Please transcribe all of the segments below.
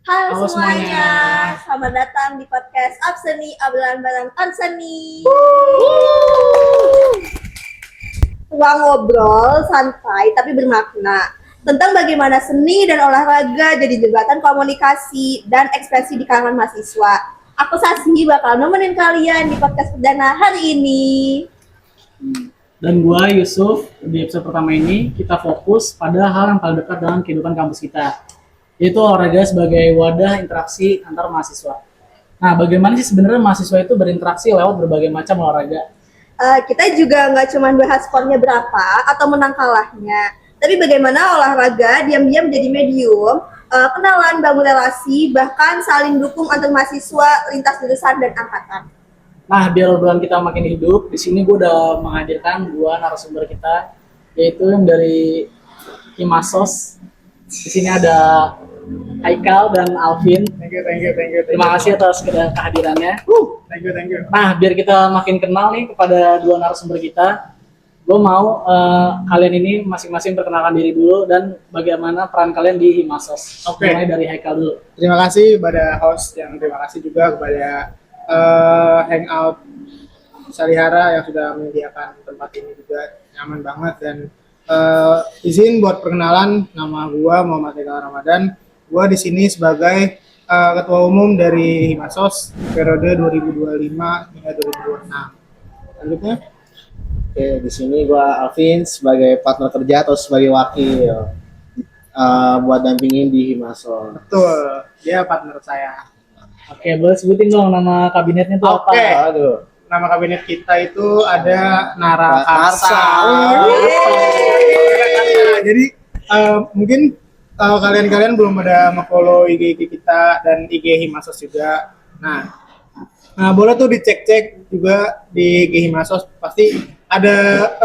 Halo Halo semuanya, semuanya. selamat datang di podcast Abseni Obrolan bareng Onseni. Ruang ngobrol santai tapi bermakna tentang bagaimana seni dan olahraga jadi jembatan komunikasi dan ekspresi di kalangan mahasiswa. Aku Sasi bakal nemenin kalian di podcast perdana hari ini. Dan gua Yusuf. Di episode pertama ini kita fokus pada hal yang paling dekat dengan kehidupan kampus kita, yaitu olahraga sebagai wadah interaksi antar mahasiswa. Nah, bagaimana sih sebenarnya mahasiswa itu berinteraksi lewat berbagai macam olahraga? Kita juga nggak cuma bahas skornya berapa atau menang kalahnya, tapi bagaimana olahraga diam-diam jadi medium, kenalan, bangun relasi, bahkan saling dukung antar mahasiswa lintas jurusan dan angkatan. Nah, biar obrolan kita makin hidup, di sini gue udah menghadirkan dua narasumber kita, yaitu yang dari Himasos. Di sini ada Haikal dan Alvin. Thank you. Terima kasih atas kehadirannya. Thank you. Nah, biar kita makin kenal nih kepada dua narasumber kita, gue mau kalian ini masing-masing perkenalkan diri dulu dan bagaimana peran kalian di Himasos. Oke. Mulai dari Haikal dulu. Terima kasih kepada host yang terima kasih juga kepada Hangout Salihara yang sudah menyediakan tempat ini juga nyaman banget dan izin buat perkenalan, nama gua Muhammad Haikal Ramadan. Gua di sini sebagai ketua umum dari Himasos periode 2025 hingga 2026. Lanjutnya. Oke, di sini gua Alvin sebagai partner kerja atau sebagai wakil buat dampingin di Himasos. Betul, dia partner saya. Oke, boleh sebutin dong nama kabinetnya tuh Oke. apa? Aduh. Nama kabinet kita itu ada Narakarsa. Jadi mungkin kalian-kalian belum pada nge-follow IG kita dan IG Himasos juga. Nah, boleh tuh dicek-cek juga di IG Himasos. Pasti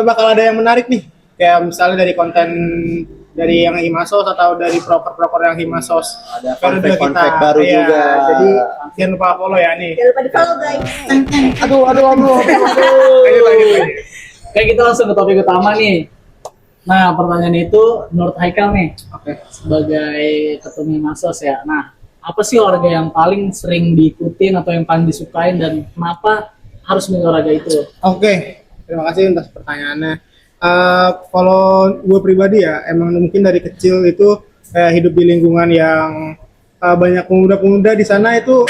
bakal ada yang menarik nih. Kayak misalnya dari konten dari yang Himasos atau dari proker-proker yang Himasos. Ada Periode fun fact baru Iya, juga. Jadi jangan lupa follow ya nih. Jangan lupa di follow guys. Aduh. Lanjut. Oke, kita langsung ke topik utama nih. Nah, pertanyaan itu menurut Haikal nih, Oke. sebagai ketua Himasos ya. Nah, apa sih olahraga yang paling sering diikutin atau yang paling disukain dan kenapa harus milih olahraga itu? Oke, terima kasih atas pertanyaannya. Kalau gue pribadi ya, emang mungkin dari kecil itu hidup di lingkungan yang banyak pemuda-pemuda di sana itu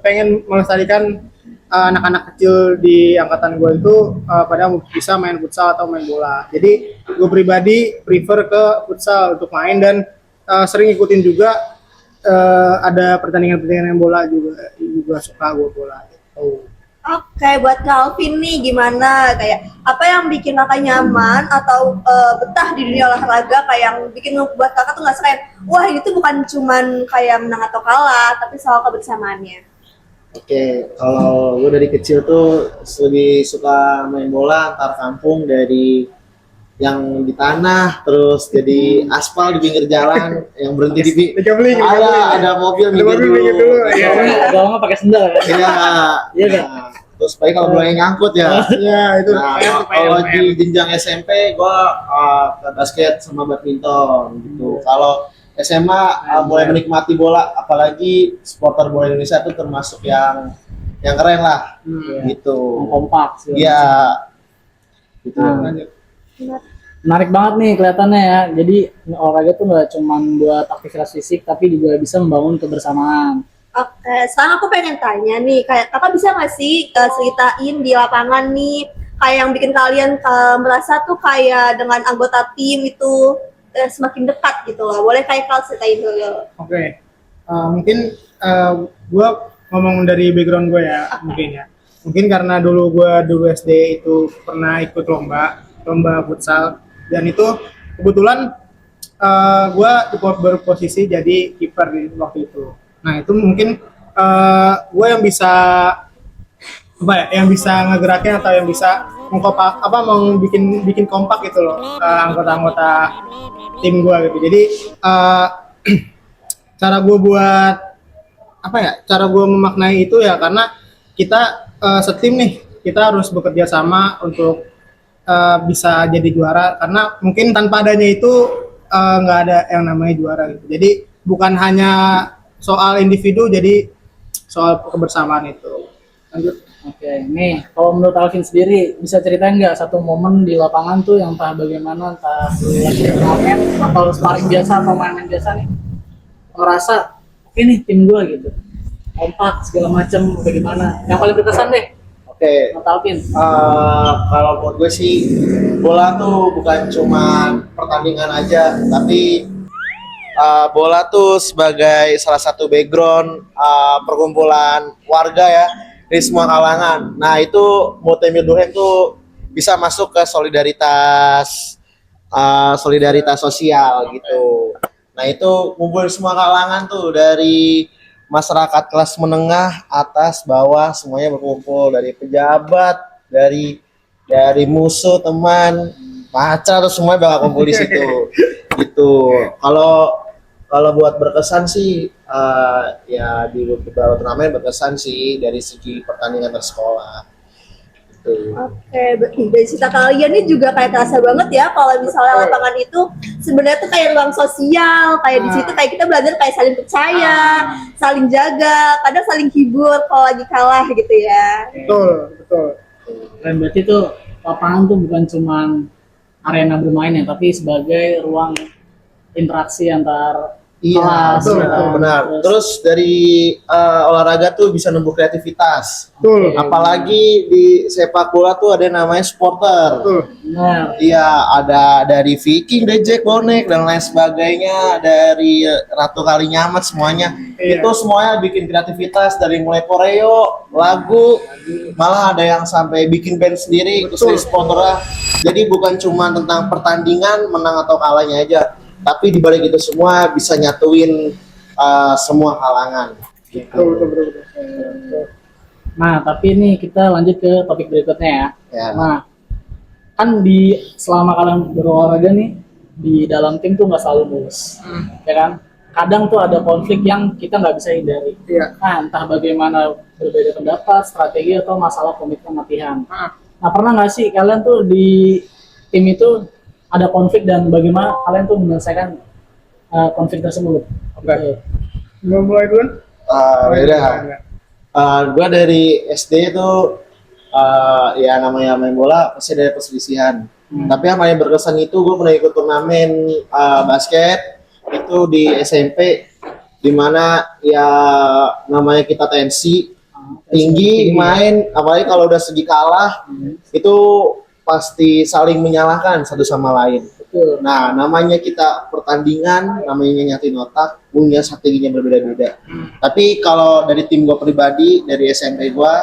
pengen melestarikan anak-anak kecil di angkatan gue itu pada bisa main futsal atau main bola. Jadi gue pribadi prefer ke futsal untuk main dan sering ikutin juga ada pertandingan-pertandingan bola juga suka gue bola. Gitu. Oke, buat Calvin nih gimana? Kayak apa yang bikin kakak nyaman atau betah di dunia olahraga, kayak yang bikin buat kakak tuh nggak seren? Wah, ini tuh bukan cuman kayak menang atau kalah, tapi soal kebersamaannya. Oke, kalau gue dari kecil tuh lebih suka main bola antar kampung, dari yang di tanah terus jadi aspal di pinggir jalan yang berhenti di Dikabling. ada mobil minggir dulu. Iya. Kalau nggak pakai sendal kan? Iya. Iya kan? Nah, terus baik kalau mulai nyangkut ya. Iya, itu. Nah, PR. kalau di jenjang SMP gua ke basket sama badminton gitu. Kalau SMA mulai menikmati bola, apalagi supporter bola Indonesia itu termasuk yang keren lah gitu. Yang kompak sih. Iya. Gitu. Lanjut. Menarik banget nih kelihatannya ya. Jadi olahraga tuh nggak cuma buat aktivitas fisik, tapi juga bisa membangun kebersamaan. Oke, sekarang aku pengen tanya nih, kayak kakak bisa nggak sih ceritain di lapangan nih, kayak yang bikin kalian merasa tuh kayak dengan anggota tim itu semakin dekat gitu loh. Boleh kayak kalian ceritain dulu. Oke. Mungkin gue ngomong dari background gue ya, mungkin ya. Mungkin karena dulu SD itu pernah ikut lomba futsal, dan itu kebetulan gue berposisi jadi kiper di waktu itu. Nah itu mungkin gue yang bisa yang bisa ngegerakin atau yang bisa bikin kompak gitu loh anggota-anggota tim gue gitu. Jadi cara gue memaknai itu ya karena kita setim nih, kita harus bekerja sama untuk bisa jadi juara, karena mungkin tanpa adanya itu nggak ada yang namanya juara gitu. Jadi bukan hanya soal individu, jadi soal kebersamaan itu. Lanjut. Oke, nih kalau menurut Alvin sendiri bisa ceritain nggak satu momen di lapangan tuh yang entah bagaimana, entah lagi turnamen atau sparring biasa atau main-main biasa nih, ngerasa oke nih tim gue gitu, kompak segala macem bagaimana, yang paling berkesan deh Oke, menurut Alvin. kalau menurut gue sih bola tuh bukan cuma pertandingan aja, tapi bola tuh sebagai salah satu background perkumpulan warga ya dari semua kalangan. Nah itu Mutemir Durhem tuh bisa masuk ke solidaritas sosial gitu. Nah itu kumpul semua kalangan tuh dari masyarakat kelas menengah, atas, bawah, semuanya berkumpul, dari pejabat, dari musuh, teman, pacar, tuh semuanya bakal kumpul di situ. Gitu. Kalau buat berkesan sih ya di beberapa turnamen berkesan sih dari segi pertandingan tersekolah. Gitu. Oke, dari cerita kalian ini juga kayak terasa banget ya kalau misalnya lapangan itu sebenarnya tuh kayak ruang sosial, kayak di situ kayak kita belajar kayak saling percaya, saling jaga, kadang saling hibur kalau lagi kalah gitu ya. Betul. Dan berarti tuh lapangan tuh bukan cuma arena bermain ya, tapi sebagai ruang interaksi antar Iya, kelas, betul, ya. benar. Terus dari olahraga tuh bisa nembus kreativitas. Betul. Apalagi di sepak bola tuh ada yang namanya supporter. Betul. Benar. Iya, ada dari Viking, Jack Bonek dan lain sebagainya, dari Ratu Kalinyamat semuanya. Iya. Itu semuanya bikin kreativitas dari mulai koreo, lagu, malah ada yang sampai bikin band sendiri, terus dari supporter. Jadi bukan cuma tentang pertandingan menang atau kalahnya aja, tapi di balik itu semua bisa nyatuin semua kalangan. Gitu. Betul. Nah, tapi ini kita lanjut ke topik berikutnya ya. Ya. Nah, kan selama kalian berolahraga nih di dalam tim tuh nggak selalu mulus, ya kan? Kadang tuh ada konflik yang kita nggak bisa hindari. Iya. Nah, entah bagaimana berbeda pendapat, strategi atau masalah komitmen latihan. Nah, pernah nggak sih kalian tuh di tim itu ada konflik dan bagaimana kalian tuh menyelesaikan konflik tersebut? Oke. Mau mulai dulu? Beda. Gue dari SD itu ya namanya main bola pasti ada perselisihan. Tapi yang paling berkesan itu gue pernah ikut turnamen basket itu di SMP, dimana ya namanya kita tensi tinggi main, apalagi kalau udah segi kalah itu pasti saling menyalahkan satu sama lain. Nah, namanya kita pertandingan, namanya nyatiin otak, punya strateginya berbeda-beda. Tapi kalau dari tim gue pribadi, dari SMP gue,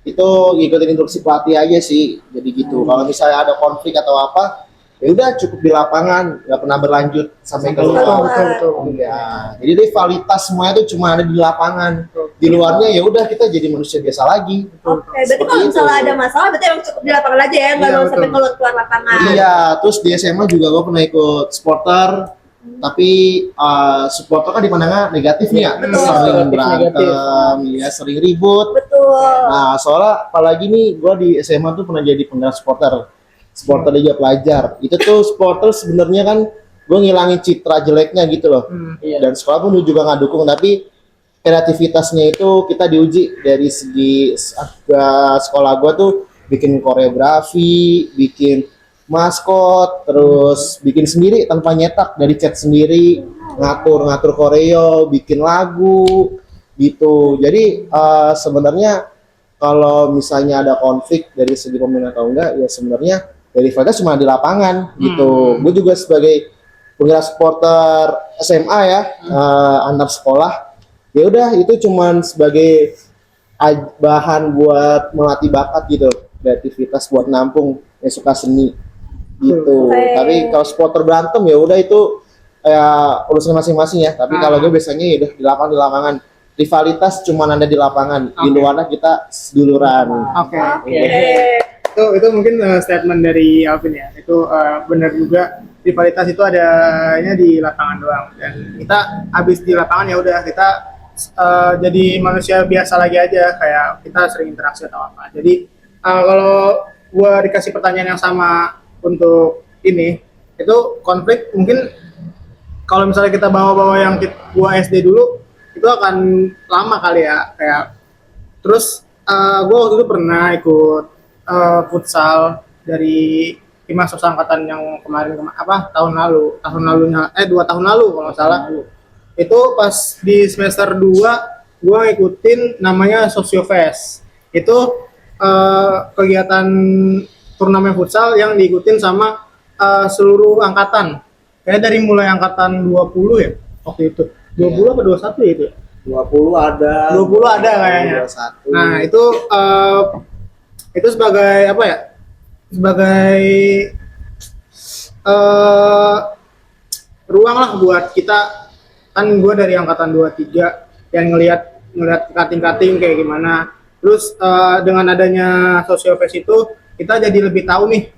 itu ngikutin instruksi pelatih aja sih. Jadi gitu. Kalau misalnya ada konflik atau apa, ya udah cukup di lapangan, nggak pernah berlanjut sampai keluar. Betul. Ya, jadi rivalitas semuanya itu cuma ada di lapangan. Di luarnya ya udah kita jadi manusia biasa lagi. Oke, berarti kalau misalnya ada masalah berarti emang cukup di lapangan aja ya, nggak Iya, mau sampai betul. keluar lapangan. Iya, terus di SMA juga gue pernah ikut supporter, tapi supporter kan dipandangnya negatif nih ya, Betul. sering Negatif. berantem, ya sering ribut. Betul. Nah, soalnya apalagi nih gue di SMA tuh pernah jadi penggerak supporter Liga Pelajar. Itu tuh supporter sebenarnya kan gue ngilangin citra jeleknya gitu loh. Iya. Dan sekolah pun juga nggak dukung, tapi kreativitasnya itu kita diuji dari segi sekolah gue tuh bikin koreografi, bikin maskot, terus bikin sendiri tanpa nyetak, dari chat sendiri, ngatur koreo, bikin lagu gitu. Jadi sebenarnya kalau misalnya ada konflik dari segi pemain atau enggak, ya sebenarnya dari mereka cuma di lapangan gitu. Gue juga sebagai penggerak supporter SMA ya, antar sekolah, ya udah itu cuman sebagai bahan buat melatih bakat gitu, kreativitas buat nampung yang suka seni gitu. Oke. Tapi kalau supporter berantem ya udah itu ya urusan masing-masing ya. Tapi kalau gue biasanya ya udah di lapangan. Rivalitas cuma ada di lapangan, di luarnya kita seduluran. Oke. Oke. Itu mungkin statement dari Alvin ya. Itu benar juga, rivalitas itu adanya di lapangan doang. Dan kita habis di lapangan ya udah kita jadi manusia biasa lagi aja, kayak kita sering interaksi atau apa. Jadi kalau gua dikasih pertanyaan yang sama untuk ini, itu konflik mungkin kalau misalnya kita bawa-bawa yang gua SD dulu, itu akan lama kali ya kayak. Terus gue waktu itu pernah ikut futsal dari Timnas Sosial Angkatan yang kemarin tahun lalunya 2 tahun lalu kalau nggak salah. Itu pas di semester 2 gue ngikutin namanya Sosiofest. Itu kegiatan turnamen futsal yang diikutin sama seluruh angkatan. Kayak dari mulai angkatan 20 ya waktu itu. 20 apa 21 ya itu? 20 ada. 20 ada kayaknya. 21. Nah, itu sebagai apa ya? Sebagai ruang lah buat kita, kan gue dari angkatan 23 yang ngelihat kating-kating kayak gimana. Terus dengan adanya Sosiofest itu kita jadi lebih tahu nih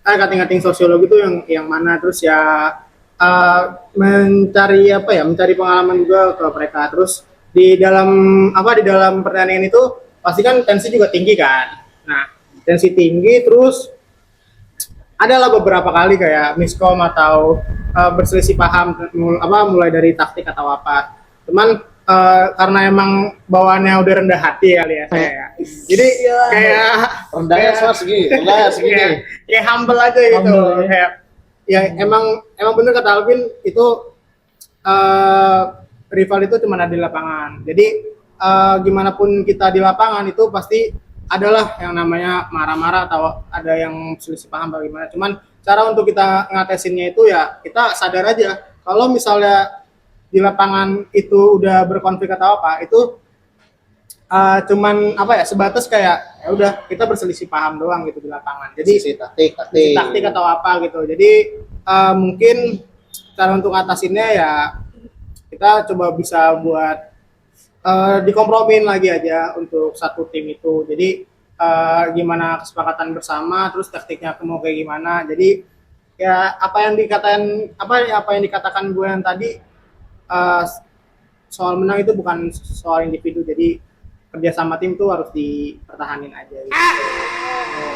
kating-kating sosiologi itu yang mana. Terus ya mencari pengalaman juga ke mereka. Terus di dalam pertandingan itu pasti kan tensi juga tinggi kan. Nah, tensi tinggi, terus adalah beberapa kali kayak miskom atau berselisih paham mulai dari taktik atau apa. Cuman karena emang bawaannya udah rendah hati kali ya saya ya. Jadi kayak rendahnya semua segini, rendahnya segini. Kayak humble aja gitu. Humble, ya. Kayak ya emang bener kata Alvin itu rival itu cuma ada di lapangan. Jadi gimana pun kita di lapangan itu pasti adalah yang namanya marah-marah atau ada yang selisih paham bagaimana. Cuman cara untuk kita ngatesinnya itu ya kita sadar aja kalau misalnya di lapangan itu udah berkonflik atau apa itu cuman sebatas kayak ya udah kita berselisih paham doang gitu di lapangan. Jadi taktik atau apa gitu. Jadi mungkin cara untuk ngatasinnya ya kita coba bisa buat dikompromin lagi aja untuk satu tim itu. Jadi gimana kesepakatan bersama, terus taktiknya mau kayak gimana. Jadi ya apa yang dikatakan gue yang tadi soal menang itu bukan soal individu. Jadi kerja sama tim tuh harus dipertahanin aja gitu.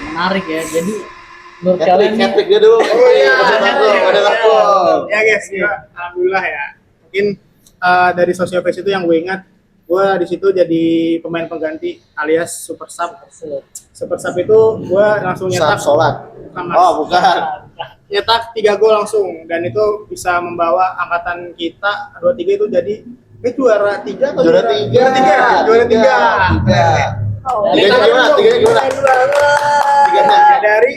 Menarik ya. Jadi menurut kalian nih, Hat-trick dia dulu. Oh iya, Ada takut. ya guys, ya, alhamdulillah ya. Mungkin dari Sosiofest itu yang gue ingat, gue di situ jadi pemain pengganti alias super sub. Super sub itu gue langsung nyetak Sholat. Bukan. Nyetak 3 gol langsung, dan itu bisa membawa angkatan kita 23 itu jadi juara 3 atau Juara 3. Juara 3. Oh, Tiganya gimana? keren banget.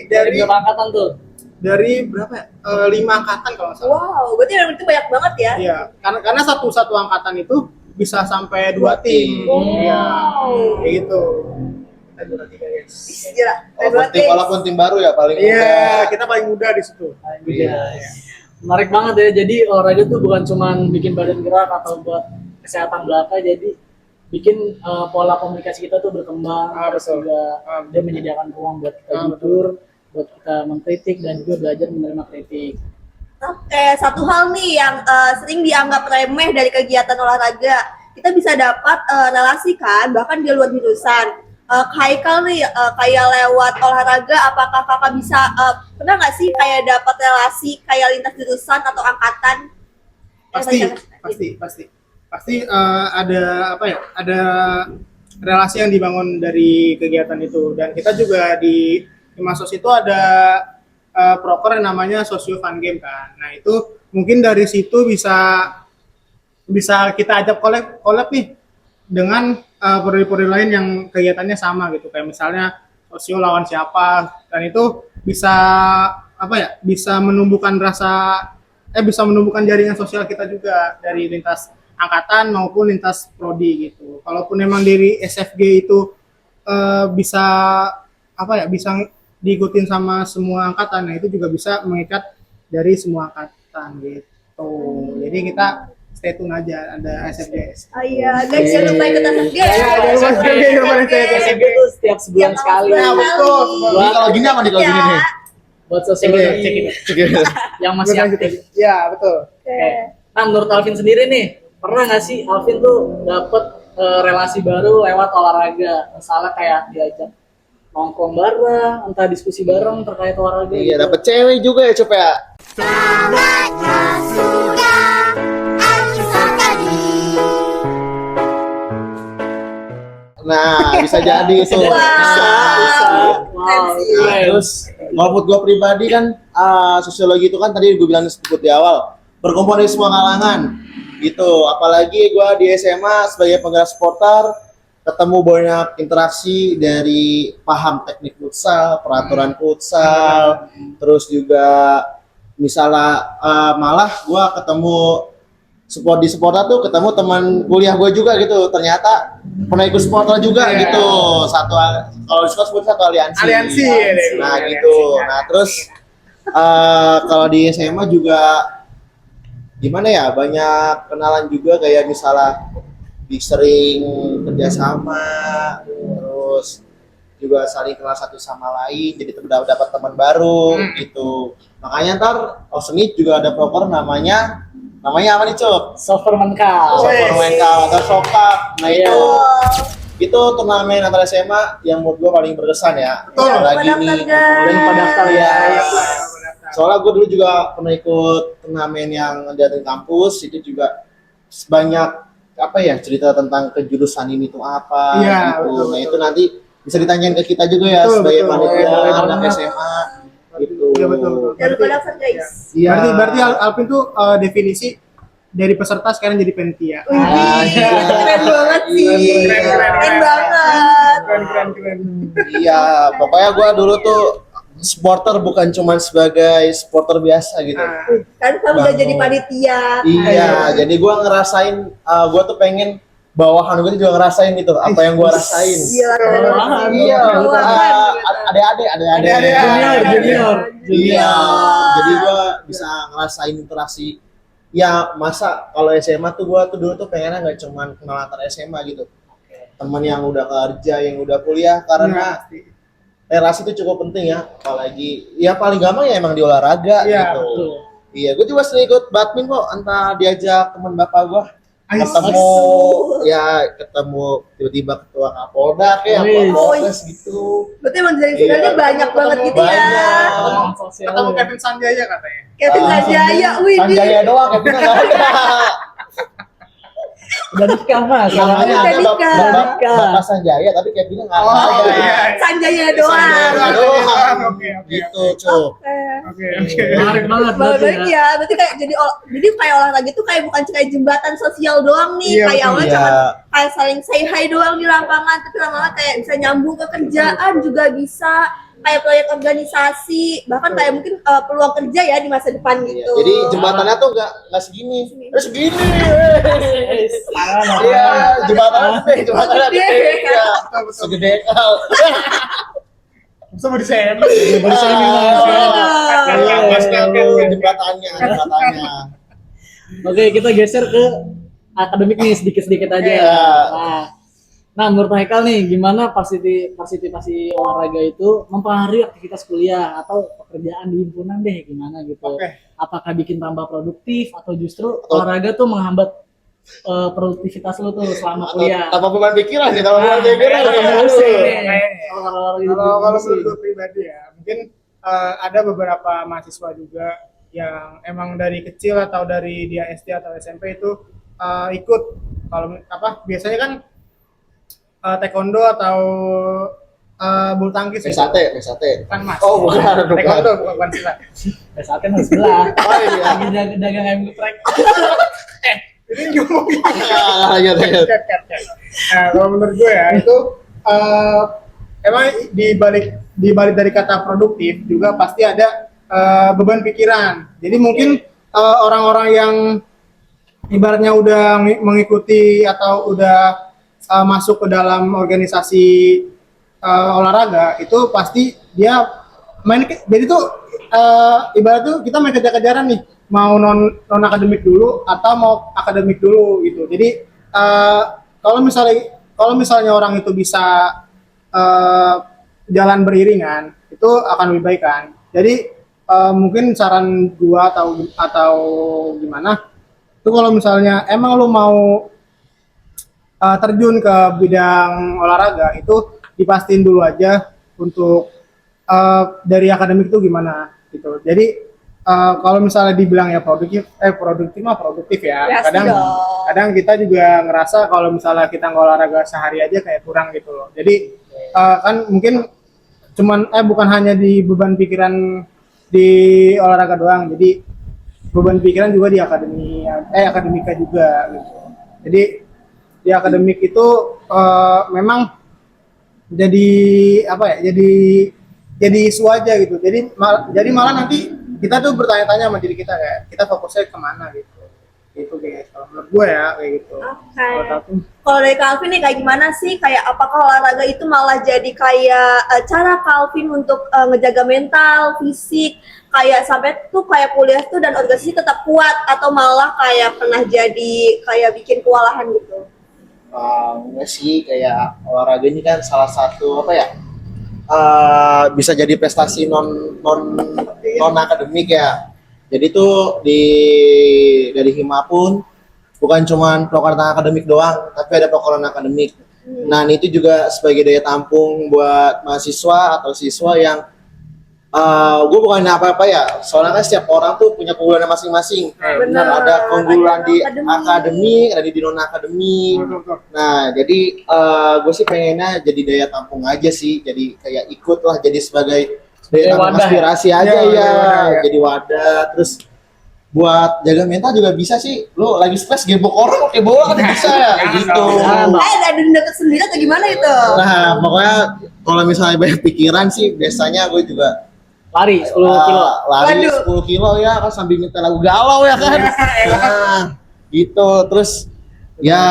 Dari berapa angkatan tuh? dari berapa ya? 5 angkatan kalau nggak salah. Wow, berarti yang itu banyak banget ya. Iya, karena satu angkatan itu bisa sampai 2 tim. Wow. Iya. Kayak gitu. Kita juara 3, guys. Gila, keren banget, guys. Walaupun tim baru ya paling Iya, muda. kita paling muda di situ. Iya. Menarik banget ya. Jadi olahraga tuh bukan cuman bikin badan gerak atau buat kesehatan belaka, jadi bikin pola komunikasi kita tuh berkembang. Terus Betul. juga dia menyediakan ruang buat kita jujur, buat kita mengkritik dan juga belajar menerima kritik. Oke, satu hal nih yang sering dianggap remeh dari kegiatan olahraga, kita bisa dapat relasi kan, bahkan di luar jurusan. Haikal nih, kayak lewat olahraga, apakah kakak bisa pernah nggak sih kayak dapat relasi kayak lintas jurusan atau angkatan? Pasti ada ada relasi yang dibangun dari kegiatan itu. Dan kita juga di Masos itu ada proker yang namanya Sosio Fun Game kan. Nah itu mungkin dari situ bisa kita ajak collab nih dengan prodi-prodi lain yang kegiatannya sama gitu. Kayak misalnya sosio lawan siapa, dan itu bisa bisa menumbuhkan menumbuhkan jaringan sosial kita juga dari lintas angkatan maupun lintas prodi gitu. Kalaupun memang dari SFG itu bisa diikutin sama semua angkatan, nah itu juga bisa mengikat dari semua angkatan gitu. Jadi kita stay tune aja, ada SFG. Oh iya, guys, jangan lupa ikut SFG. SFG tuh setiap sebulan sekali. Nah, betul. Ini kalau gini apa nih kalau gini nih? Buat sosiologi yang masih aktif. Ya, betul. Oke. Nah, menurut Alvin sendiri nih, pernah nggak sih Alvin tuh dapet relasi baru lewat olahraga? Misalnya kayak diajak nongkrong bareng, entah diskusi bareng terkait olahraga. Iya, dapet cewek juga ya, Cep ya. Sahabatnya sudah Nah, bisa jadi itu. Wah. Wow, Nah, terus kalau buat gue pribadi kan sosiologi itu kan tadi gue bilang sebut di awal berkumpul dari semua kalangan gitu. Apalagi gue di SMA sebagai penggerak supporter ketemu banyak interaksi dari paham teknik futsal, peraturan futsal, terus juga misalnya malah gue ketemu di supporter tuh ketemu teman kuliah gue juga gitu, ternyata pernah ikut supporter juga Iya. gitu, satu kalau di sebut satu aliansi. Aliansi, Nah aliansi. gitu. Nah terus kalau di SMA juga gimana ya, banyak kenalan juga kayak misalnya sering kerjasama, terus juga saling kenal satu sama lain, jadi dapat teman baru gitu. Makanya ntar Osnit juga ada proker namanya apa nih Cuk? Software Cup. Software Main Cup atau Sokap. Nah itu turnamen antar SMA yang menurut gue paling berkesan ya. Betul. Lagi Jangan lupa nih. daftar, guys. Jangan lupa daftar, Ya. guys. Soalnya gue dulu juga pernah ikut turnamen yang di kampus, itu juga banyak apa ya cerita tentang kejurusan ini tuh apa Iya, gitu. betul, Nah betul. itu nanti bisa ditanyain ke kita juga ya Betul, sebagai betul. panitia Boleh anak banget. SMA gitu. Iya, betul. Jangan lupa daftar guys. Iya. Berarti Alvin tuh definisi dari peserta sekarang jadi panitia. Wih, iya. keren banget sih. Keren, keren, Keren keren. banget. Keren. Iya, pokoknya gue dulu tuh supporter bukan cuma sebagai supporter biasa gitu. Kan kamu udah Bangun. jadi panitia. Iya, jadi gue ngerasain, gue tuh pengen bawahan gue juga ngerasain gitu apa yang gue rasain. Gila, keren Bawahan. banget. Iya, Bawahan. adik-adik. Junior. Iya, jadi gue bisa ngerasain interaksi. Ya masa kalau SMA tuh gue tuh dulu tuh pengennya nggak cuma kenal antar SMA gitu, teman yang udah kerja, yang udah kuliah, karena relasi itu cukup penting ya, apalagi ya paling gampang ya emang di olahraga Iya, gitu. betul. Iya, gue juga sering ikut badminton kok, entah diajak teman bapak gue ketemu, ya ketemu tiba-tiba ketua Kapolda kayak Wih. Polres gitu. Berarti emang dari sini banyak banget gitu ya. Banyak. Teman sosial. Ketemu Kevin Sanjaya katanya. Kevin Sanjaya, wih. Sanjaya doang, Kevin nggak ada. Udah nikah mas. Namanya ada Udah nikah. Bapak Sanjaya, tapi Kevinnya nggak Oh, ada. iya. Sanjaya doang. Sanjaya doang. Oke. Gitu, Cuk. Oke. Menarik banget berarti Baik ya. ya, berarti kayak jadi kayak olahraga itu kayak bukan cuma jembatan sosial doang nih, Iya, kayak betul. awalnya Iya. cuma kayak saling say hi doang di lapangan, tapi lama-lama kayak bisa nyambung ke kerjaan juga bisa, kayak proyek organisasi, bahkan kayak mungkin peluang kerja ya di masa depan Iya, gitu. jadi jembatannya tuh nggak segini, segini. Tangan, Iya, tangan. jembatannya Gede. gede, ya. Segede kal. Sama di sini. Baru saya mas. Jembatannya. Oke, kita geser ke akademik nih sedikit-sedikit aja. Iya. Nah, menurut Haikal nih, gimana partisipasi olahraga itu mempengaruhi aktivitas kuliah atau pekerjaan di himpunan deh, gimana gitu? Oke. Apakah bikin tambah produktif atau justru olahraga tuh menghambat produktivitas lu tuh selama kuliah? Apa beban pikiran kita beban Nah, pikiran. emosi Aduh. nih. Kalau menurut gue pribadi ya, mungkin ada beberapa mahasiswa juga yang emang dari kecil atau dari dia SD atau SMP itu ikut, kalau biasanya kan taekwondo atau bulu tangkis gitu. Pesate. Kan mas. Oh, bukan. Taekwondo bukan silat. Saatnya harus sebelah. Oh iya. Lagi dagang ayam geprek. Ini ngomongin. Lanjut. Nah, kalau menurut gue ya itu emang di balik dari kata produktif juga pasti ada beban pikiran. Jadi mungkin orang-orang yang ibaratnya udah mengikuti atau udah masuk ke dalam organisasi olahraga itu pasti dia main, jadi tuh ibarat tuh kita main kejar-kejaran nih, mau non akademik dulu atau mau akademik dulu gitu. Jadi kalau misalnya orang itu bisa jalan beriringan itu akan lebih baik kan. Jadi mungkin saran gua atau gimana itu, kalau misalnya emang lu mau terjun ke bidang olahraga itu dipastiin dulu aja untuk dari akademik itu gimana gitu. Jadi kalau misalnya dibilang ya produktif mah produktif ya. Pasti dong. kadang kita juga ngerasa kalau misalnya kita nggak olahraga sehari aja kayak kurang gitu loh. Jadi kan mungkin bukan hanya di beban pikiran di olahraga doang, jadi beban pikiran juga di akademika juga gitu. Jadi di akademik itu memang jadi jadi isu aja gitu. Jadi malah nanti kita tuh bertanya-tanya sama diri kita kayak kita fokusnya kemana gitu. Itu kayak kalau menurut gue ya kayak gitu. Oke. Kalau Kalau dari Calvin nih kayak gimana sih? Kayak apakah olahraga itu malah jadi kayak cara Calvin untuk ngejaga mental, fisik, kayak sampai tuh kayak kuliah tuh dan organisasi tetap kuat atau malah kayak pernah jadi kayak bikin kewalahan gitu? Enggak sih, kayak olahraga ini kan salah satu apa ya, bisa jadi prestasi non akademik ya. Jadi tuh dari Hima pun bukan cuma program akademik doang, tapi ada program akademik. Nah, itu juga sebagai daya tampung buat mahasiswa atau siswa yang gue bukannya apa-apa ya, soalnya kan setiap orang tuh punya keunggulan masing-masing. Benar. Ada keunggulan Ada di akademik. akademik, ada di non akademik. Nah, jadi gue sih pengennya jadi daya tampung aja sih, jadi kayak ikut lah, jadi sebagai daya tampung wadah. aspirasi aja Ya, ya, wadah, ya. jadi wadah. Terus buat jaga mental juga bisa sih. Lo lagi stres gebok orang pakai bola kan bisa ya, gitu. Ada deket sendiri atau gimana itu? Nah, pokoknya kalau misalnya banyak pikiran sih, biasanya gue juga Lari 10 kilo. lari Waduh. 10 kilo ya kan, sambil nyetel lagu galau ya kan. Nah, gitu. Terus ya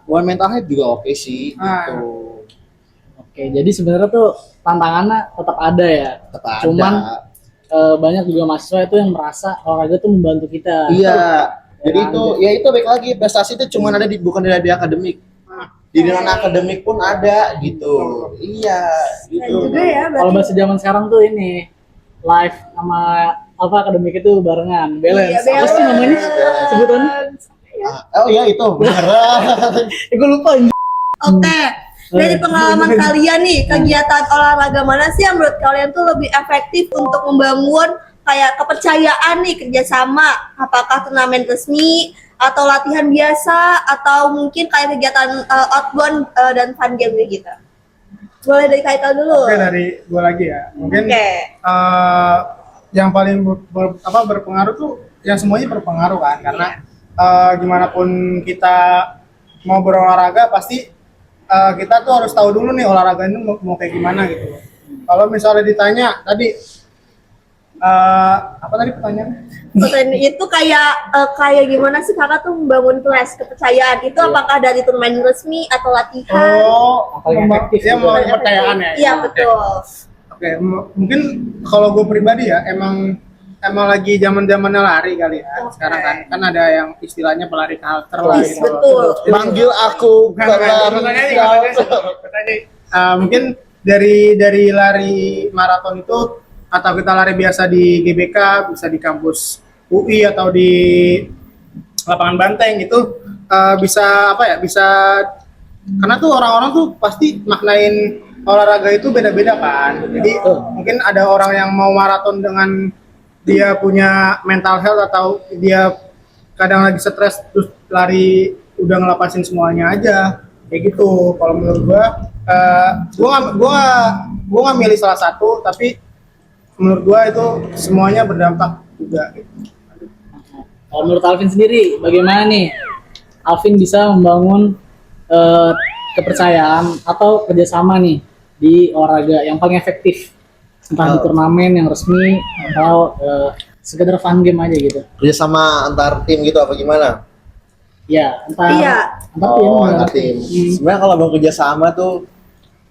buat mental health juga oke sih gitu. Oke, jadi sebenarnya tuh tantangannya tetap ada ya. Tetap ada. Cuman banyak juga mahasiswa itu yang merasa olahraga tuh membantu kita. Iya. Jadi Ya, itu ya itu baik lagi, prestasi itu cuma ada bukan di akademik. Di non akademik pun ada gitu. Iya, Dan gitu. juga ya Kalau berarti. bahasa zaman sekarang tuh ini live sama apa akademik itu barengan, balance. Iya, Apa sih namanya balance. sebutannya? Oh iya itu benar. Gue lupa. Oke, dari pengalaman kalian nih, kegiatan olahraga mana sih yang menurut kalian tuh lebih efektif untuk membangun kayak kepercayaan nih, kerjasama? Apakah turnamen resmi atau latihan biasa atau mungkin kayak kegiatan outbound dan fun game gitu? Boleh dari Kaital dulu. Oke, dari gue lagi ya. Mungkin Oke. yang paling berpengaruh tuh yang semuanya berpengaruh kan, karena gimana pun kita mau berolahraga pasti kita tuh harus tahu dulu nih olahraga ini mau kayak gimana gitu. Kalau misalnya ditanya tadi apa tadi pertanyaannya? Konten itu kayak gimana sih kakak tuh membangun kelas kepercayaan itu apakah dari turnamen resmi atau latihan? Oh, Paling efektif ya gitu. mau kepercayaan ya. Iya betul. Oke, mungkin kalau gue pribadi ya emang lagi zaman-zamannya lari kali ya. Oke. Sekarang kan ada yang istilahnya pelari halter lah Yes, gitu. betul. Manggil aku Mungkin dari lari maraton itu atau kita lari biasa di GBK, bisa di kampus UI atau di lapangan Banteng itu bisa apa ya, bisa karena tuh orang-orang tuh pasti maknain olahraga itu beda-beda kan. Jadi mungkin ada orang yang mau maraton dengan dia punya mental health atau dia kadang lagi stres terus lari udah ngelepasin semuanya aja kayak gitu. Kalau menurut gua nggak milih salah satu, tapi menurut gua itu semuanya berdampak juga gitu. Kalau menurut Alvin sendiri, bagaimana nih Alvin bisa membangun kepercayaan atau kerjasama nih di olahraga yang paling efektif, entah di turnamen yang resmi atau sekedar fun game aja gitu? kerja sama antar tim gitu apa gimana? Ya, entah Iya. antar tim. Oh, antar tim. Sebenarnya kalau mau kerja sama tuh,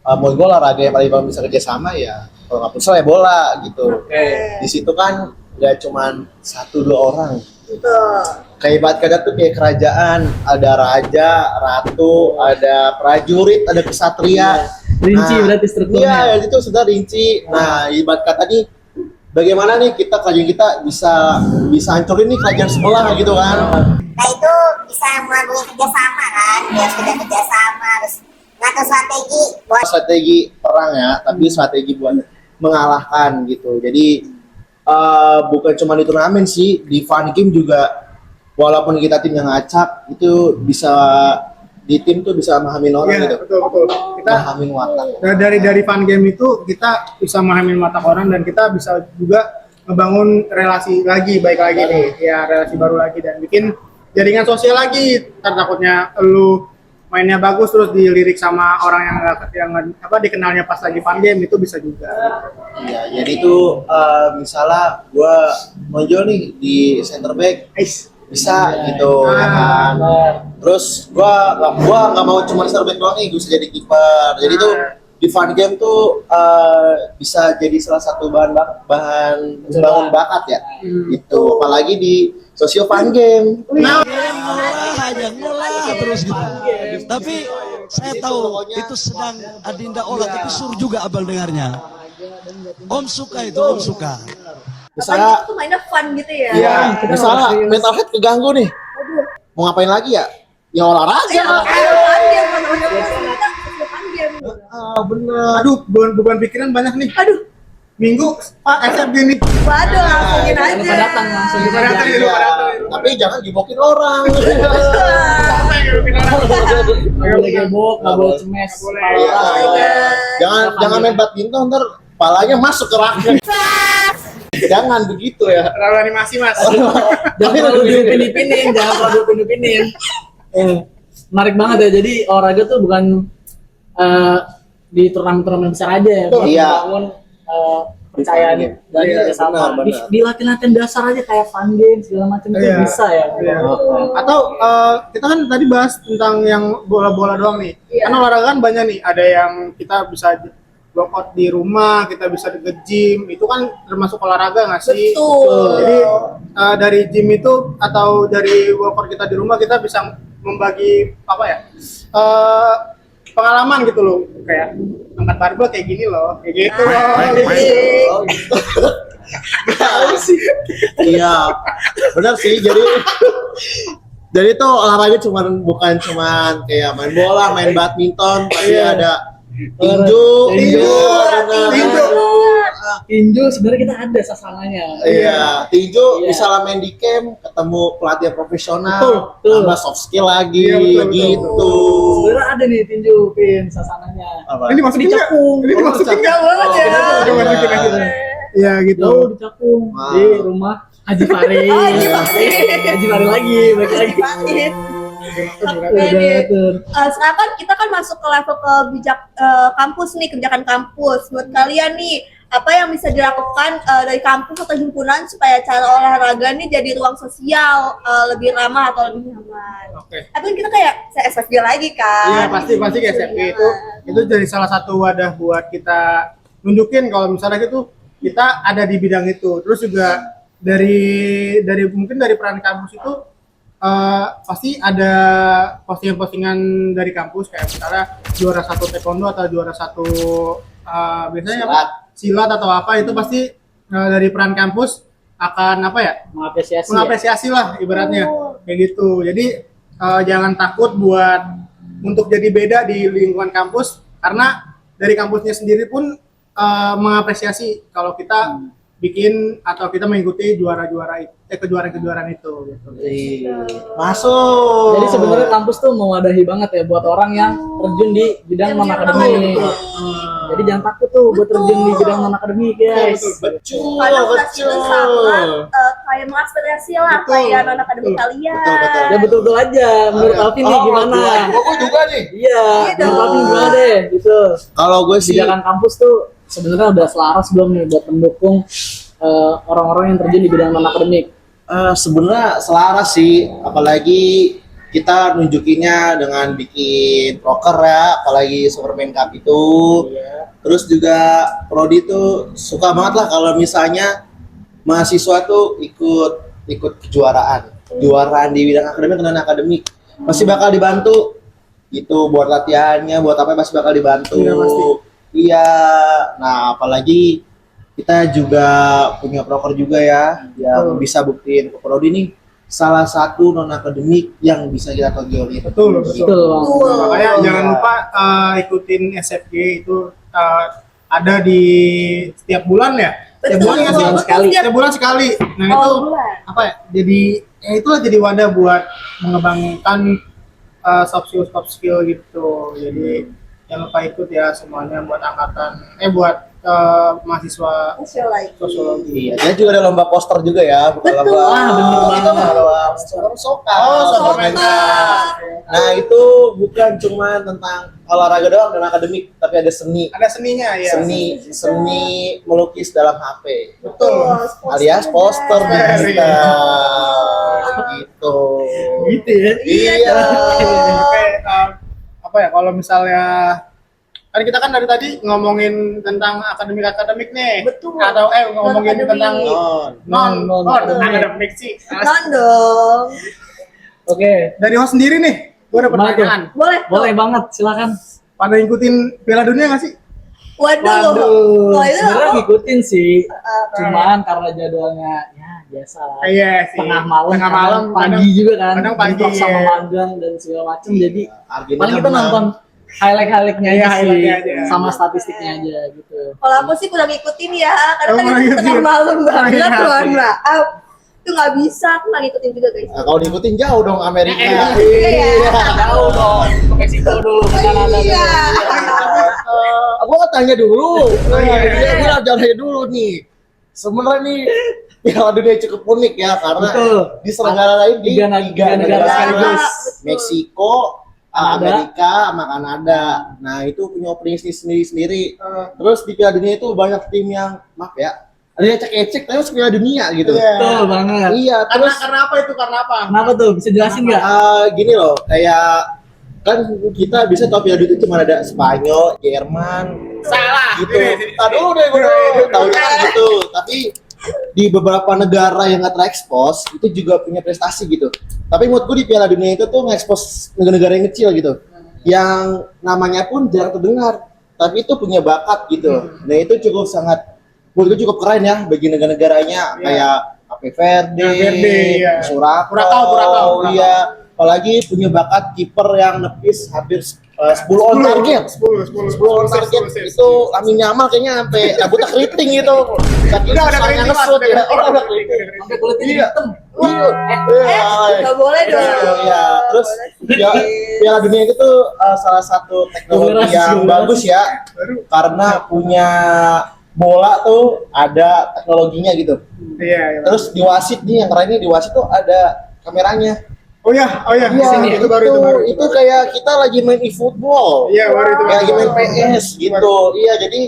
menurut gue olahraga yang paling bisa kerja sama ya kalau nggak futsal ya bola gitu. Di situ kan nggak cuman 1-2 orang. Betul. Kayak ibarat kata tuh kayak kerajaan, ada raja, ratu, ada prajurit, ada kesatria. Rinci Nah, berarti strukturnya. Iya, itu sudah rinci. Nah, ibarat kata nih, bagaimana nih kerajaan kita bisa hancurin nih kerajaan sebelah gitu kan? Nah itu bisa melalui kerjasama kan, harus kita kerjasama, harus ngatur strategi buat Strategi perang ya, tapi strategi buat mengalahkan gitu. Jadi bukan cuma di turnamen sih, di fun game juga walaupun kita tim yang acak itu bisa di tim tuh bisa memahamin orang Iya, gitu. betul. Kita Memahamin watak. dari fun game itu kita bisa memahami watak orang dan kita bisa juga ngebangun relasi lagi, baik lagi nih, ya relasi baru lagi dan bikin jaringan sosial lagi. Ntar takutnya lu mainnya bagus terus dilirik sama orang yang dikenalnya pas lagi fun game, itu bisa juga. Iya, jadi tuh misalnya gue nonjol nih di center back, bisa gitu ya kan. Terus gua nggak mau cuma center back doang nih, gue bisa jadi kiper. Jadi tuh di fun game tuh bisa jadi salah satu bahan bangun bakat ya. Itu apalagi di sosio fun game. Ngolah terus gitu. Tapi saya tahu itu sedang Adinda olah, tapi suruh juga abang dengarnya. Om suka itu, Om suka. Misalnya, Apalagi itu mainnya fun gitu ya. iya, misalnya mental health keganggu nih, mau ngapain lagi ya? Ya olahraga. Ya, fun game, fun game. Bener. Aduh, beban pikiran banyak nih. Aduh, Minggu SFG nih. waduh, langsungin Jangan lupa aja. datang langsung Lupa aja. datang, Iya, lupa datang. tapi jangan gibokin orang. Nggak boleh gebok, nggak boleh cemes. Iya. Jangan main badminton ntar palanya masuk ke raket. Jangan begitu ya. Terlalu animasi mas. Jangan terlalu diupin-ipinin, jangan terlalu diupin-ipinin. Menarik banget ya. Jadi olahraga tuh bukan di turnamen-turnamen besar aja ya. Buat Iya. membangun kepercayaan dan Iya, kerjasama. benar. Di latihan-latihan dasar aja kayak fun game segala macam itu Iya. bisa ya. Iya. Atau kita kan tadi bahas tentang yang bola-bola doang nih. Iya. Kan olahraga kan banyak nih. Ada yang kita bisa workout di rumah, kita bisa ke gym. Itu kan termasuk olahraga nggak sih? Betul. Jadi dari gym itu atau dari workout kita di rumah kita bisa membagi apa ya? Pengalaman gitu loh, kayak angkat barbel kayak gini loh, kayak gitu loh. Iya, benar sih. Jadi tuh olahraga bukan cuman kayak main bola, main badminton, pasti Iya. ada tinju, Tinju sebenarnya kita ada sasananya. Iya, tinju Iya. misalnya main di camp, ketemu pelatih profesional, Betul. tambah soft skill lagi, Iya, betul, betul. gitu. Sebenarnya ada nih tinju pin sasananya. Apa? Ini dimasukin nggak? Dicakung. Ini dimasukin nggak? banget ya. Dimasukin aja. Iya gitu. Jauh dicakung Wow. di rumah Haji Farid. Oh, Haji Farid. Haji Farid lagi, balik lagi. Dipakai. Udah nih. atur. Sekarang kan kita kan masuk ke level kampus nih, kebijakan kampus. Buat kalian nih, apa yang bisa dilakukan dari kampus atau himpunan supaya cara olahraga nih jadi ruang sosial lebih ramah atau lebih nyaman? Oke. Tapi kan kita kayak SFG lagi kan? Iya pasti ke SFG itu jadi salah satu wadah buat kita nunjukin kalau misalnya gitu kita ada di bidang itu. Terus juga dari mungkin dari peran kampus itu pasti ada postingan-postingan dari kampus kayak misalnya juara satu taekwondo atau juara satu biasanya apa? Silat atau apa itu pasti dari peran kampus akan apa ya mengapresiasi lah ibaratnya kayak gitu. Jadi jangan takut untuk jadi beda di lingkungan kampus karena dari kampusnya sendiri pun mengapresiasi kalau kita bikin atau kita mengikuti kejuaraan itu gitu. Masuk. Jadi sebenarnya kampus tuh mewadahi banget ya buat orang yang terjun di bidang non akademik. Jadi jangan takut tuh buat terjun di bidang non akademik guys. Betul. Kadang udah itu sama kayak mengaspirasi lah Betul. kayak non akademik kalian. Betul. Ya betul-betul aja. Menurut Alvin nih gimana? Gue juga nih. Iya, Iya menurut dong. Alvin gimana deh gitu. Kalau gue sih Kebijakan kampus tuh sebenarnya udah selaras belum nih buat mendukung orang-orang yang terjun di bidang non akademik. sebenarnya selaras sih, apalagi kita nunjukinnya dengan bikin proker ya, apalagi Superman Cup itu. Terus juga Prodi tuh suka banget lah kalau misalnya mahasiswa tuh ikut kejuaraan di bidang akademik dan non akademik, pasti bakal dibantu itu buat latihannya, buat apa pasti bakal dibantu. Iya, pasti. Iya, nah apalagi kita juga punya proker juga ya, yang bisa buktiin ke Prodi nih salah satu non akademik yang bisa kita tonjolin. Betul. Betul. Makanya jangan lupa ikutin SFG itu ada di setiap bulan ya. Setiap Betul. bulan nggak sih? Bulan sekali. Setiap bulan sekali. Nah itu bulan. apa ya? Jadi ya itulah jadi wadah buat mengembangkan soft skill gitu. Jadi jangan lupa ikut ya semuanya buat buat mahasiswa sosiologi. Iya, dia juga ada lomba poster juga ya, bukan Betul. lomba. Ah, bener Itu banget. lomba soka. soka pentas. Nah, itu bukan cuma tentang olahraga doang dan akademik, tapi ada seni. Ada seninya ya. Seni melukis dalam HP. Betul. Alias poster digital. Gitu. Gitu ya. Iya. Oke, apa ya kalau misalnya kan kita kan dari tadi ngomongin tentang akademik nih. Betul. Atau ngomongin Non-akademik. tentang Non. akademik sih. Non dong. Oke, Dari host sendiri nih, gue ada Gimana tuh? pertanyaan. Boleh. boleh banget, silakan. Pada ngikutin Piala Dunia nggak sih? Waduh. Oh, itu sebenarnya aku- ngikutin sih, cuman karena jadwalnya ya biasa lah. Iya sih. Tengah malam, Tengah malam, pagi juga kan, kadang pagi, bentrok sama iya. magang dan segala macem. Jadi Argentina paling kita menang. nonton highlight-highlightnya Iya, aja sih, highlight-nya aja. sama statistiknya aja gitu. Kalau aku sih kurang ngikutin ya, karena Oh, kan kurang itu tengah ngikutin. malam banget, Iya. mohon maaf. Itu nggak bisa, aku nggak ngikutin juga guys. Nah, kalau diikutin jauh dong Amerika. Iya. Jauh dong, ke Meksiko dulu, ke Kanada Iya. Aku mau tanya dulu. iya. Gue tanya dulu nih. Sebenarnya nih Piala Dunia cukup unik ya karena Betul. diselenggarain di Tiga negara sekaligus. Meksiko, Kanada. Amerika, sama Kanada. Nah itu punya opening sendiri. Terus di Piala Dunia itu banyak tim yang maaf ya, ada yang cek-cek tapi masuk Piala Dunia gitu. Iya. Betul banget. Iya, terus Karena apa itu? Karena apa? Kenapa tuh? Bisa jelasin nggak? gini loh, kayak kan kita bisa tahu Piala Dunia itu cuma ada Spanyol, Jerman, Salah. gitu. Aduh deh gue tahunya kan gitu. Tapi di beberapa negara yang nggak terekspos itu juga punya prestasi gitu. Tapi menurut gue di Piala Dunia itu tuh ngekspos negara-negara yang kecil gitu, yang namanya pun jarang terdengar, tapi itu punya bakat gitu. Nah itu cukup sangat, menurut gue cukup keren ya bagi negara-negaranya kayak Cape Verde, iya. Kurakau, iya. Apalagi punya bakat kiper yang nepis hampir 10 on target. 10 on target itu Amin Yamal kayaknya sampai rambutnya keriting gitu. Saking Udah susahnya keriting, Mas. ngesut ya. Udah Udah keriting. Sampai kulitnya Iya. hitam. Iya. Nggak boleh dong. Iya. Terus Piala Dunia itu salah satu teknologi yang bagus ya. Karena punya bola tuh ada teknologinya gitu. Iya. Terus di wasit nih yang kerennya di wasit tuh ada kameranya. Oh ya. Iya, Sini, itu baru. itu kayak kita lagi main e-football. Iya, baru itu. Kayak lagi main PS gitu. Iya, jadi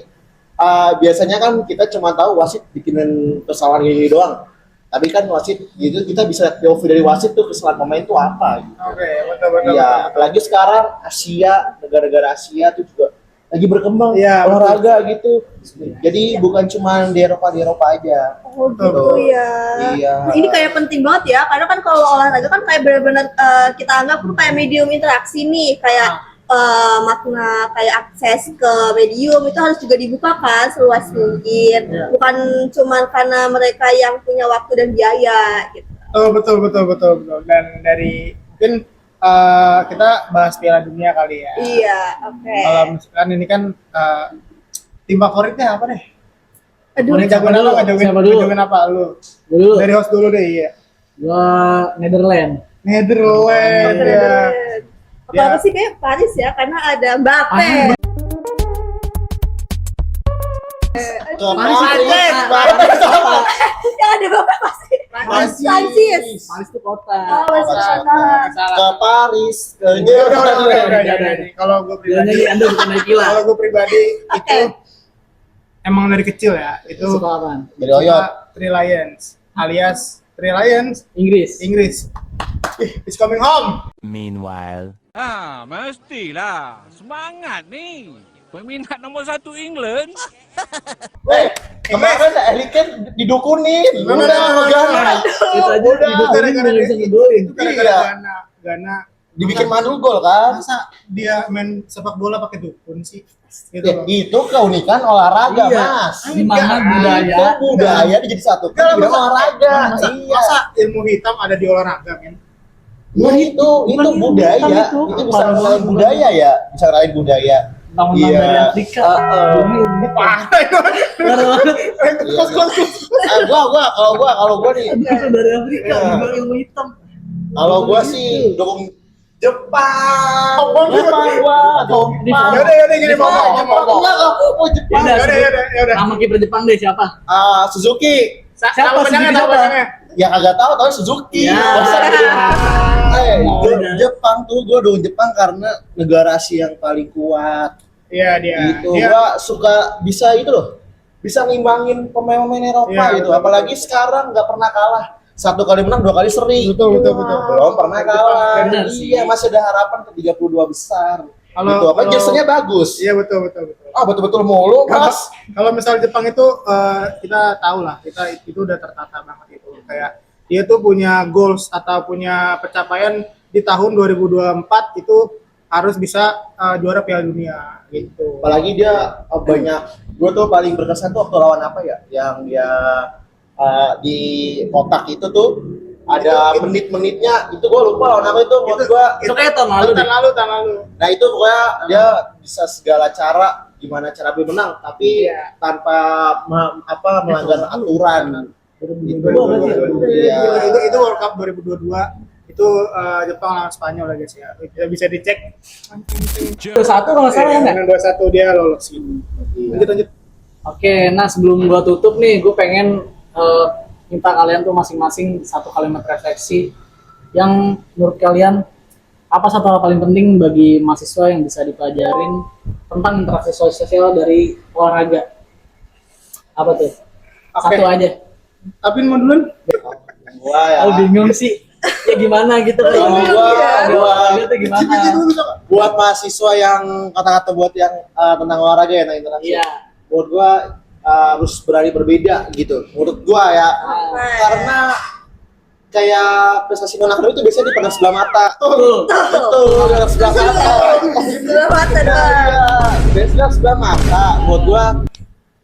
biasanya kan kita cuma tahu wasit bikinin kesalahan ini doang. Tapi kan wasit gitu kita bisa lihat POV dari wasit tuh kesalahan pemain itu apa gitu. Oke, betul. Iya, apalagi sekarang Asia, negara-negara Asia tuh juga lagi berkembang Iya, olahraga gitu. Jadi bukan cuma di Eropa aja. Oh gitu ya. Iya. Ini kayak penting banget ya, karena kan kalau olahraga kan kayak benar-benar kita anggap tuh kayak medium interaksi nih, kayak makna kayak akses ke medium itu harus juga dibuka kan seluas mungkin, bukan cuma karena mereka yang punya waktu dan biaya gitu. Oh, betul. Dan dari mungkin kita bahas Piala Dunia kali ya. Iya, oke. Kalau misalkan ini kan tim favoritnya apa deh? Aduh, Ini jagoan Siapa apa? dulu? Siapa dulu? Jagoan apa lu? Dulu, Dari host dulu deh, iya. gua Netherlands. Netherlands ya. apa sih kayak Paris ya, karena ada Mbappe. Yang ada Mbappe pasti. Prancis. Paris itu kota. Oh, Barcelona. Ke Paris, ke Udah. Kalau gue Bilangnya pribadi, nih Anda bukan naik gila. kalau gue pribadi Oke. itu emang dari kecil ya. Itu Suka apaan? Dari Oyot. Three Lions, alias Three Lions Inggris. Inggris. It's coming home. Meanwhile. Ah, mestilah. Semangat nih. Peminat nomor 1 England. Kemarin Harry Kane didukunin. Bener. Udah sama Ghana. Itu aja Udah, didukunin gara-gara nggak bisa dia. ngegolin. Itu gara-gara Iya. Gana. Dibikin mandul gol kan. Masa dia main sepak bola pakai dukun sih? Gitu Ya, loh. itu keunikan olahraga, Iya. Mas. Di mana budaya Itu budaya jadi satu. Kalau Kan olahraga. masa ilmu hitam ada di olahraga kan? Ya itu bukan ilmu budaya. hitam itu. Itu bisa Apa? ngelain budaya ya, bisa ngelain budaya. Tentang Iya. dari Afrika. Ini Parah itu. parah banget. Kalau gua nih, Itu dari Afrika, Iya. juga ilmu hitam. kalau gua sih dukung Jepang. Jepang gua. Yaudah gini mau. Enggak, aku mau Jepang. Yaudah. Nama kiper Jepang deh siapa? Suzuki. Tahu pedangnya, tahu pedangnya. Ya kagak tahu Suzuki. Ya. Masa Oh, udah. Jepang tuh gua dukung Jepang karena negara Asia yang paling kuat. Iya dia. Gitu. Dia Gua suka bisa itu loh. Bisa ngimbangin pemain-pemain Eropa Iya, gitu. betul, Apalagi sekarang nggak pernah kalah. 1 kali menang, 2 kali seri. betul. Belum pernah kalah. Benar sih. Iya, masih ada harapan ke 32 besar. Kalau- Gitu. Apa kalau- jersey-nya bagus. Iya betul. Ah, betul-betul mulu, Kalau Mas. kalau misal Jepang itu kita tahu lah, kita itu udah tertata banget itu. Kayak dia tuh punya goals atau punya pencapaian di tahun 2024 itu harus bisa juara Piala Dunia gitu. Apalagi dia banyak, gue tuh paling berkesan tuh waktu lawan apa ya, yang dia di kotak itu tuh ada menit-menitnya, itu gue lupa lawan apa itu, menurut gue Itu kayak tahun lalu deh. Tahun lalu. nah itu pokoknya dia bisa segala cara, gimana cara dia menang tapi Iya. tanpa melanggar aturan gitu. Iya. Itu World Cup 2022 itu Jepang lawan Spanyol lah guys ya. Bisa dicek. Satu kalau nggak salah ya nggak? Dengan 2-1 dia lolos gitu. Lanjut. Oke, nah sebelum gua tutup nih, gue pengen minta kalian tuh masing-masing satu kalimat refleksi yang menurut kalian apa satu hal paling penting bagi mahasiswa yang bisa dipelajarin tentang interaksi sosial dari olahraga. Apa tuh? Oke. Satu aja. Tapi mau duluan? Gua ya Oh, bingung sih. Ya gimana gitu Kalau kalau gua itu gimana? buat mahasiswa yang kata-kata buat yang tentang olahraga ya, tentang interaksi. Iya. Menurut gua harus berani berbeda gitu. Menurut gua ya, karena kayak prestasi non akademik itu biasanya dipandang sebelah mata. Betul. Betul, dipandang sebelah mata. Sebelah mata doang. Biasanya sebelah mata. Menurut gua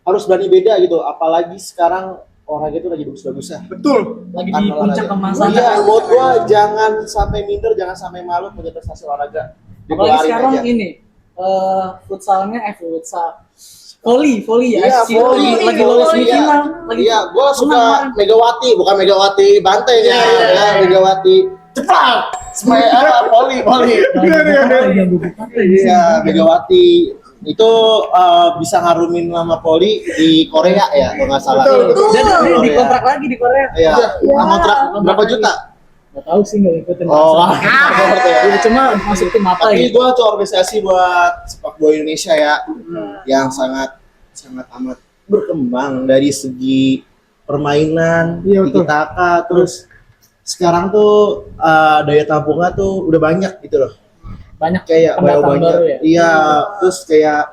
harus berani beda gitu. Apalagi sekarang olahraga itu lagi bagus-bagusnya. Betul. Lagi di puncak kemasan. Iya, menurut gua jangan sampai minder, jangan sampai malu punya prestasi olahraga. Apalagi Dikeluarin sekarang aja. ini futsalnya futsal. Volley ya. Iya, Si volley. lagi lolos semifinal. Lagi Iya, gua suka menang. Megawati, bukan Megawati Bantai ya, ya, Megawati cepat. Volley. Iya, Megawati itu bisa ngarumin nama Poli di Korea ya, kalau nggak salah. Betul. Dan ini Korea. dikontrak lagi di Korea. Iya, kontrak berapa juta? Gak tahu sih, nggak ngikutin. Oh, Ya, cuma masuk tim apa Tapi gitu. gua tuh apresiasi buat sepak bola Indonesia ya, yang sangat amat berkembang dari segi permainan, Iya, betul. tiki-taka, terus sekarang tuh daya tampungnya tuh udah banyak gitu loh. Banyak Kayak pendatang banyak. baru ya. Iya, terus kayak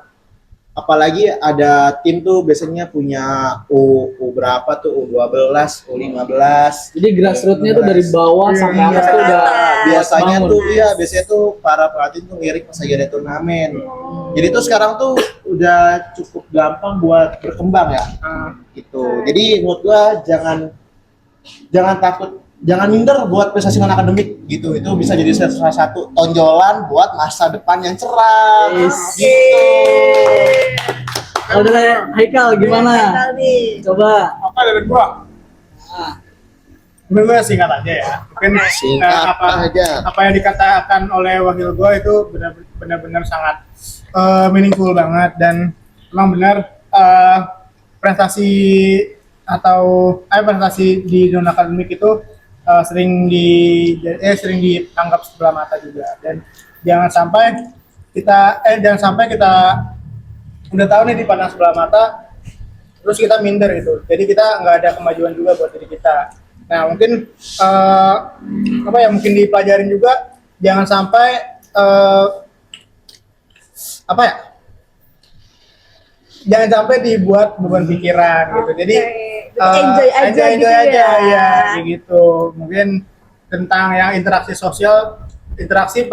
apalagi ada tim tuh biasanya punya U berapa tuh, U12, U15. Jadi grassroots-nya tuh dari bawah Iya, sampai iya. atas tuh udah Biasanya bangun. tuh biasanya tuh para pelatih tuh ngirik pas lagi ada turnamen. Jadi tuh sekarang tuh udah cukup gampang buat berkembang ya. Gitu. Jadi menurut gua jangan takut, jangan minder buat prestasi non akademik gitu. Itu bisa jadi salah satu tonjolan buat masa depan yang cerah. Yes. Gitu. Kalau dari Haikal gimana? Haikal nih. Coba. Apa dari gua? Menurut gua singkat aja ya. Mungkin Singkat aja. apa yang dikatakan oleh wakil gua itu benar-benar sangat meaningful banget, dan memang benar prestasi di non akademik itu sering dianggap sebelah mata juga, dan jangan sampai kita udah tahu nih dipandang sebelah mata terus kita minder gitu, jadi kita nggak ada kemajuan juga buat diri kita. Nah mungkin mungkin dipelajarin juga, jangan sampai jangan sampai dibuat beban pikiran gitu. Jadi Enjoy aja gitu ya. ya kayak gitu. Mungkin tentang yang interaksi sosial, interaksi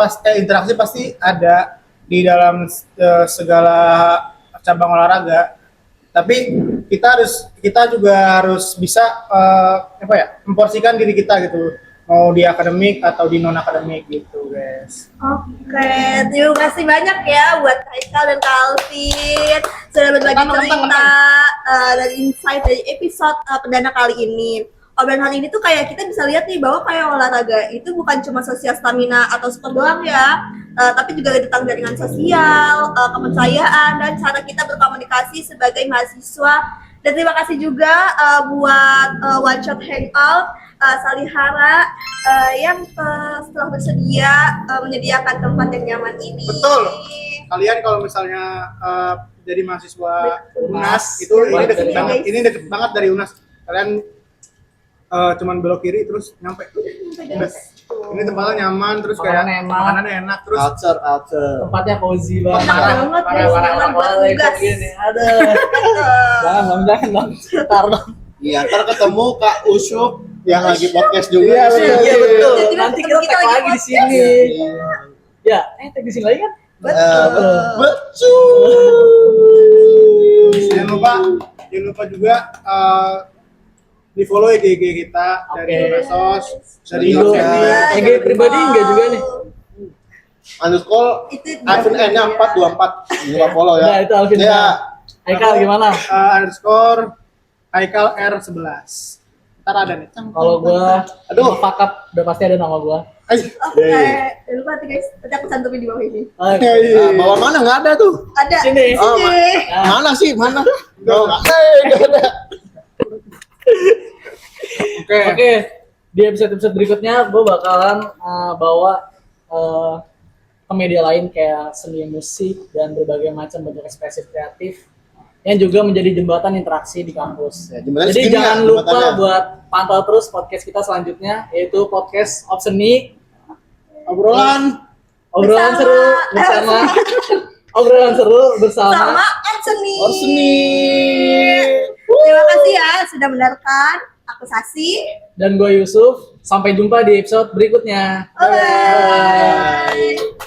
pasti ada di dalam segala cabang olahraga. Tapi kita juga harus bisa memporsikan diri kita gitu. mau di akademik atau di non akademik gitu guys. Oke, terima kasih banyak ya buat Haikal dan Kak Alvin sudah berbagi cerita dan insight dari episode perdana kali ini. Obrolan hari ini tuh kayak kita bisa lihat nih bahwa kayak olahraga itu bukan cuma sosial stamina atau sport doang ya, tapi juga tentang jaringan sosial, kepercayaan dan cara kita berkomunikasi sebagai mahasiswa. Dan terima kasih juga buat One Shot Hangout Salihara yang setelah bersedia menyediakan tempat yang nyaman ini. Betul. Kalian kalau misalnya jadi mahasiswa UNAS itu ini deket Iya, banget, guys. ini deket banget dari UNAS. Kalian cuman belok kiri terus nyampe. Ini tempatnya nyaman, terus kayak Makanannya enak. makanannya enak, terus Culture. Tempatnya cozy banget. Enak banget, guys. Nyaman buat tugas. Ada. Jangan dong. Ntar dong. Iya, ntar ketemu Kak Usyuk yang lagi podcast juga. Iya, di sini. betul. Iya betul. Jadi Nanti ketemu kita kita tag lagi lagi di podcast. sini. Iya. Ya, tag di sini lagi kan? Betul. Jangan lupa juga di follow IG kita dari Oke. Unasos, dari Indo. Yosemite. IG pribadi enggak juga nih? Underscore Itu Alvin N-nya 424. Jangan lupa follow ya. Nah, itu Alvin. Ya. Haikal gimana? Underscore Haikal R11. Ntar ada nih. Kalau gua, Aduh. fuck up, udah pasti ada nama gua. Ayo. Oke, jangan lupa nanti guys, nanti aku cantumin di bawah ini. Oke. Ah, bawa mana nggak ada tuh? Ada Sini. Oh, sini. Mana sih? Mana? Oh, nggak ada. Oke. Oke, di episode berikutnya gue bakalan bawa ke media lain kayak seni musik dan berbagai macam bentuk ekspresif kreatif yang juga menjadi jembatan interaksi di kampus. Ya, jembatan Jadi segini ya, jangan lupa jembatannya. buat pantau terus podcast kita selanjutnya, yaitu podcast of seni, Obrolan. obrolan Bersama- seru bersama obrolan seru bersama Sama Anthony. Orseni. Terima kasih ya sudah mendengarkan. Aku Sasi. dan gue Yusuf. Sampai jumpa di episode berikutnya. Bye.